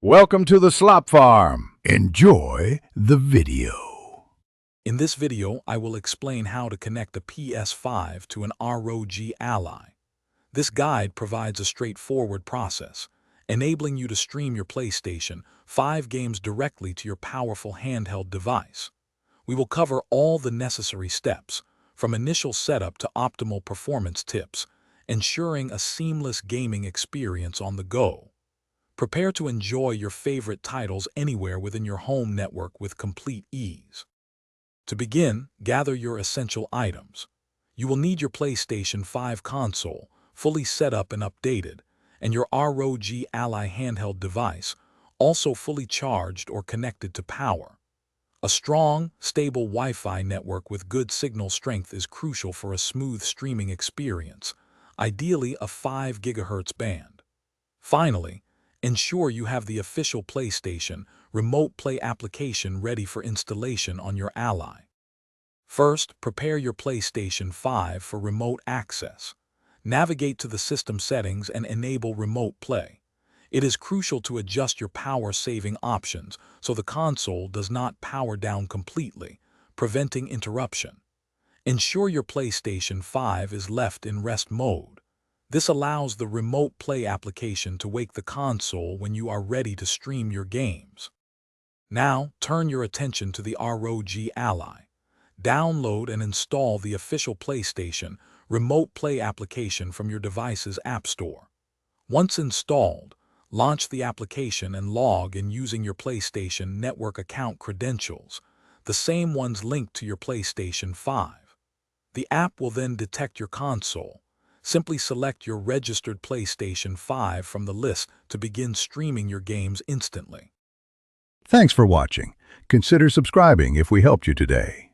Welcome to the Slop Farm. Enjoy the video. In this video, I will explain how to connect a PS5 to an ROG Ally. This guide provides a straightforward process, enabling you to stream your PlayStation 5 games directly to your powerful handheld device. We will cover all the necessary steps, from initial setup to optimal performance tips, ensuring a seamless gaming experience on the go. Prepare to enjoy your favorite titles anywhere within your home network with complete ease. To begin, gather your essential items. You will need your PlayStation 5 console, fully set up and updated, and your ROG Ally handheld device, also fully charged or connected to power. A strong, stable Wi-Fi network with good signal strength is crucial for a smooth streaming experience, ideally a 5 GHz band. Finally, ensure you have the official PlayStation Remote Play application ready for installation on your Ally. First, prepare your PlayStation 5 for remote access. Navigate to the system settings and enable Remote Play. It is crucial to adjust your power-saving options so the console does not power down completely, preventing interruption. Ensure your PlayStation 5 is left in rest mode. This allows the Remote Play application to wake the console when you are ready to stream your games. Now, turn your attention to the ROG Ally. Download and install the official PlayStation Remote Play application from your device's App Store. Once installed, launch the application and log in using your PlayStation Network account credentials, the same ones linked to your PlayStation 5. The app will then detect your console. Simply select your registered PlayStation 5 from the list to begin streaming your games instantly. Thanks for watching. Consider subscribing if we helped you today.